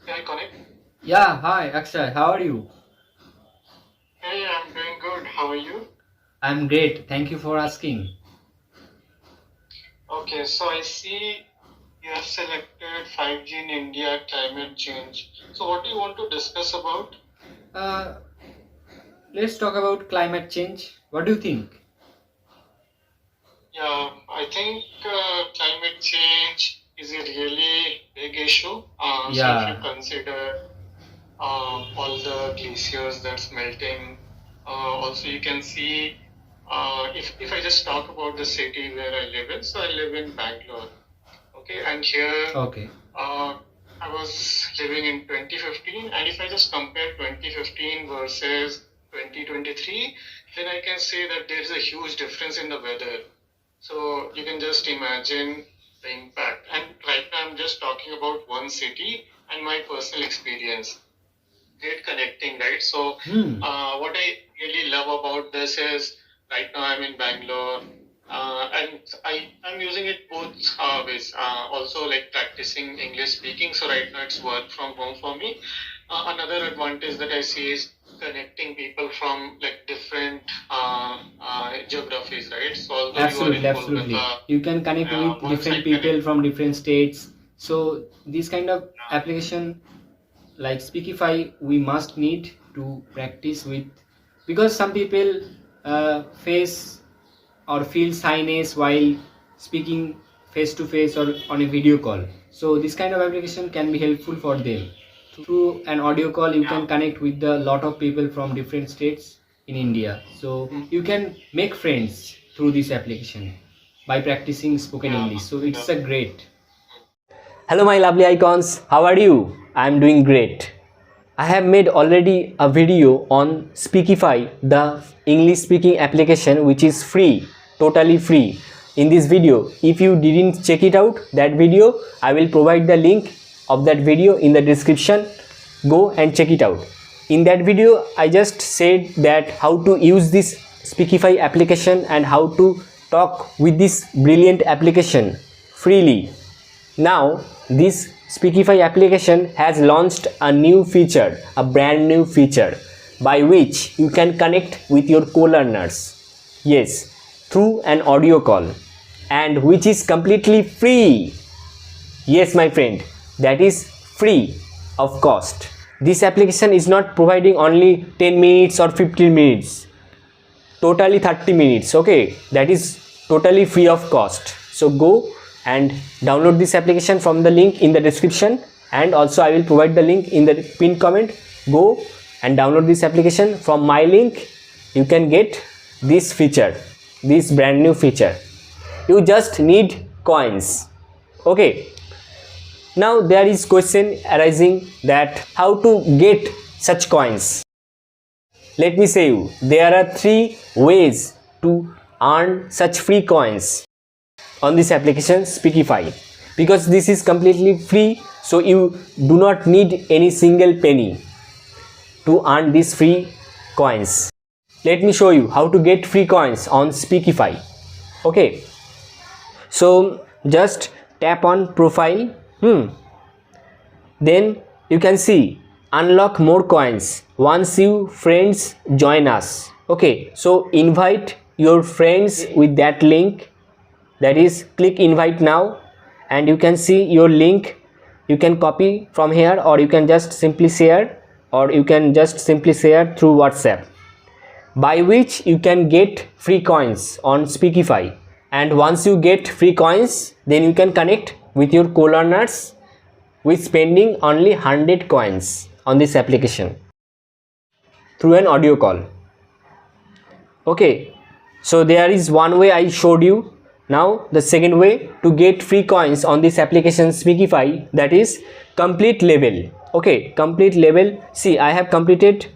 Can I connect? Yeah, hi Akshay, how are you? Hey, I'm doing good. How are you? I'm great, thank you for asking. Okay, so I see you have selected 5G in India, climate change. So, what do you want to discuss about? Uh, let's talk about climate change. What do you think? Yeah, I think climate change is a really big issue. So, if you Yeah, consider all the glaciers that's melting, also you can see if I just talk about the city where I live in, so I live in Bangalore. Okay, and here okay. uh, I was living in 2015, and if I just compare 2015 versus 2023, then I can say that there is a huge difference in the weather. So you can just imagine the impact. And right now, I'm just talking about one city and my personal experience. Great connecting, right? So, Hmm, what I really love about this is right now I'm in Bangalore, and I'm using it both ways. Also, like practicing English speaking. So right now it's work from home for me. Another advantage that I see is connecting people from like different geographies, right? So although you are absolutely, in absolutely. Kolkata, You can connect with once I different connect, people from different states. So this kind of application like Speakify we must need to practice with because some people face or feel shyness while speaking face to face or on a video call. So this kind of application can be helpful for them. Through an audio call, you yeah, can connect with a lot of people from different states in India. So mm, you can make friends through this application by practicing spoken yeah, English. So yeah. it's a great. Hello, my lovely icons. How are you? I'm doing great. I have made already a video on Speakify, the English speaking application which is free, totally free. In this video, if you didn't check it out, that video, I will provide the link of that video in the description. Go and check it out. In that video, I just said that how to use this Speakify application and how to talk with this brilliant application freely. Now, this Speakify application has launched a new feature, a brand new feature by which you can connect with your co-learners. Yes, through an audio call and which is completely free. Yes, my friend, that is free of cost. This application is not providing only 10 minutes or 15 minutes, totally 30 minutes. Okay, that is totally free of cost. So go and download this application from the link in the description, and also I will provide the link in the pinned comment. Go and download this application from my link. You can get this feature, this brand new feature. You just need coins. Okay, now there is question arising that how to get such coins. Let me say you, there are three ways to earn such free coins on this application Speakify. Because this is completely free, so you do not need any single penny to earn these free coins. Let me show you how to get free coins on Speakify. Okay, so just tap on profile. Then you can see unlock more coins once you friends join us. Okay, so invite your friends with that link, that is click invite now, and you can see your link. You can copy from here or you can just simply share, through WhatsApp, by which you can get free coins on Speakify. And once you get free coins, then you can connect with your co-learners with spending only 100 coins on this application through an audio call. Okay, so there is one way I showed you. Now the second way to get free coins on this application Speakify, that is complete level. Okay, complete level. See, I have completed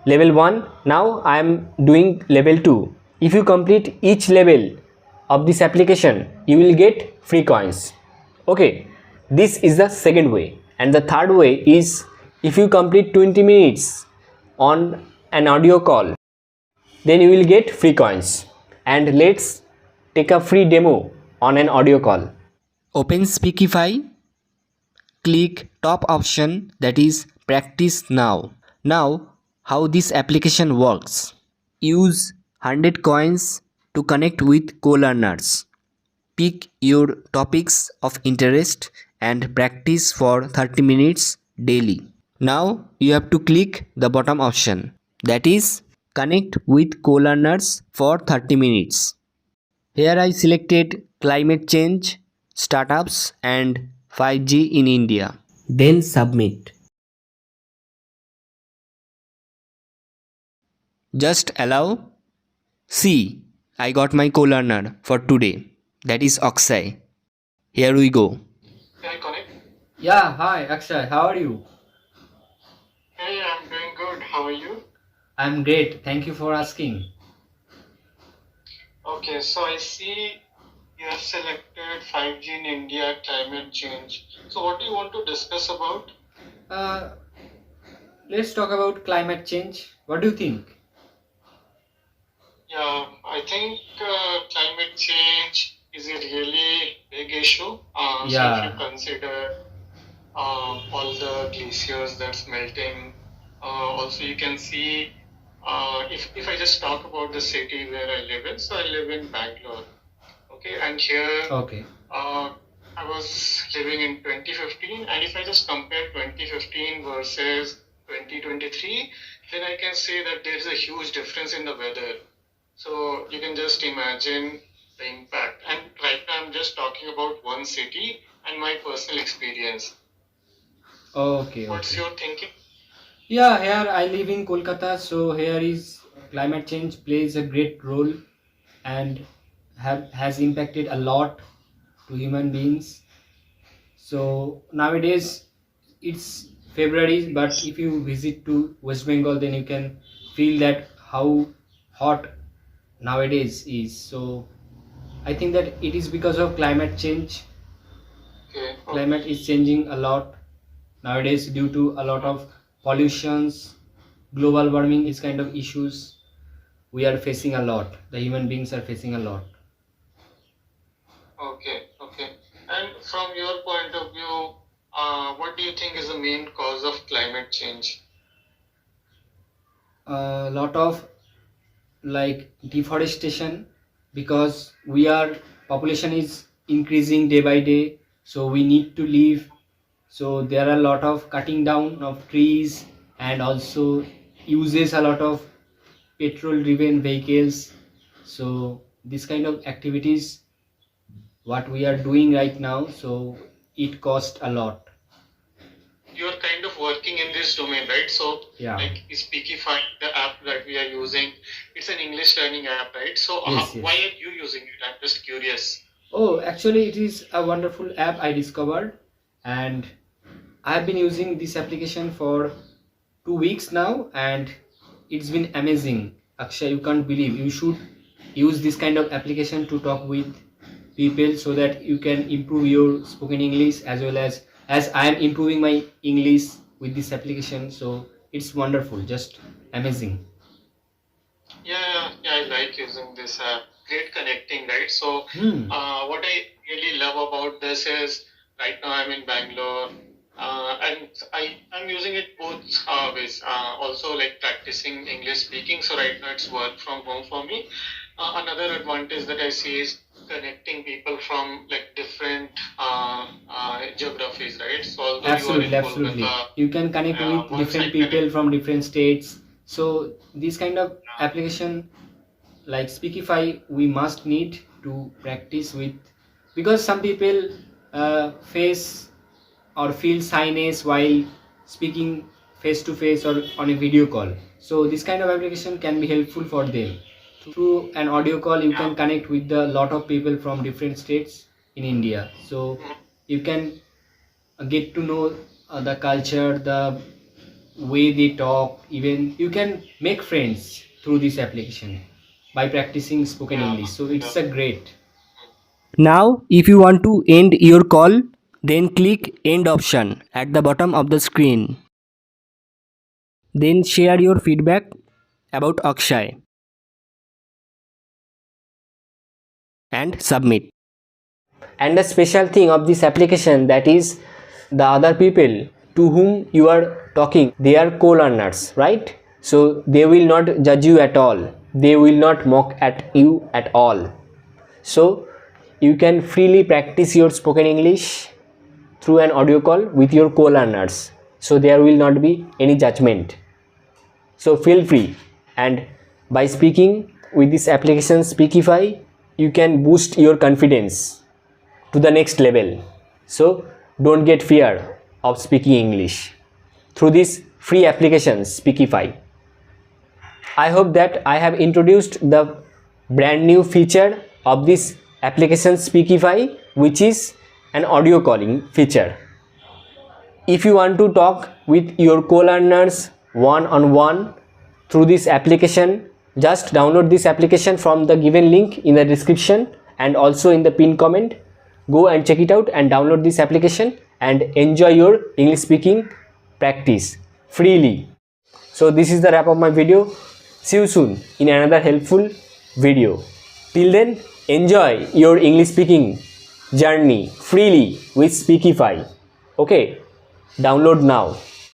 level 1. Now I am doing level 2. If you complete each level of this application, you will get free coins. Okay, this is the second way. And the third way is if you complete 20 minutes on an audio call, then you will get free coins. And let's take a free demo on an audio call. Open Speakify click top option, that is practice now. Now how this application works. Use 100 coins to connect with co-learners. Pick your topics of interest and practice for 30 minutes daily. Now you have to click the bottom option, that is connect with co-learners for 30 minutes. Here I selected climate change, startups and 5G in India. Then submit. Just allow. See, I got my co-learner for today. That is Akshay. Here we go. Can I connect? Yeah, hi Akshay, how are you? Hey, I'm doing good. How are you? I'm great, thank you for asking. Okay, so I see you have selected 5G in India, climate change. So what do you want to discuss about? Uh, let's talk about climate change. What do you think? Yeah, I think climate change is a really big issue. So if you consider all the glaciers that's melting, also you can see, if I just talk about the city where I live in, so I live in Bangalore. Okay, and here Okay. I was living in 2015, and if I just compare 2015 versus 2023, then I can say that there's a huge difference in the weather. So you can just imagine the impact. And right now I'm just talking about one city and my personal experience. Okay, What's okay. your thinking? Yeah, here I live in Kolkata, so here is climate change plays a great role and has impacted a lot to human beings. So nowadays it's February, but if you visit to West Bengal, then you can feel that how hot nowadays is. So I think that it is because of climate change. Okay. Climate is changing a lot nowadays due to a lot of pollutions, global warming is kind of issues we are facing a lot. The human beings are facing a lot. Okay. Okay. And from your point of view, what do you think is the main cause of climate change? A lot of like deforestation, because we are population is increasing day by day, so we need to live. So there are a lot of cutting down of trees, and also uses a lot of petrol driven vehicles. So this kind of activities what we are doing right now, so it cost a lot. You're kind of working in this domain, right? So, Yeah. like Speakify, the app that we are using, it's an English learning app, right? So, Yes, yes. why are you using it? I'm just curious. Oh, actually, it is a wonderful app I discovered, and I have been using this application for 2 weeks now, and it's been amazing. Akshay, you can't believe. You should use this kind of application to talk with people so that you can improve your spoken English, as I am improving my English with this application. So it's wonderful, just amazing. Yeah, I like using this app. Great connecting, right? So, what I really love about this is right now I'm in Bangalore, and I'm using it both ways. Also, like practicing English speaking. So right now it's work from home for me. Another advantage that I see is connecting people from like different geographies, right? So although Absolutely, you are in absolutely. Kolkata, You can connect with once I different connect, people from different states. So this kind of application like Speakify we must need to practice with, because some people face or feel shyness while speaking face to face or on a video call. So this kind of application can be helpful for them. Through an audio call you can connect with a lot of people from different states in India. So you can get to know the culture, the way they talk. Even you can make friends through this application by practicing spoken English. So it's a great. Now if you want to end your call, then click end option at the bottom of the screen. Then share your feedback about Akshay and submit. And the special thing of this application, that is the other people to whom you are talking, they are co-learners, right? So they will not judge you at all, they will not mock at you at all. So you can freely practice your spoken English through an audio call with your co-learners, so there will not be any judgment. So feel free, and by speaking with this application Speakify, you can boost your confidence to the next level. So don't get fear of speaking English through this free application Speakify. I hope that I have introduced the brand new feature of this application Speakify, which is an audio calling feature. If you want to talk with your co-learners one-on-one through this application, just download this application from the given link in the description and also in the pinned comment. Go and check it out and download this application and enjoy your English speaking practice freely. So this is the wrap of my video. See you soon in another helpful video. Till then, enjoy your English speaking journey freely with Speakify. Okay, download now.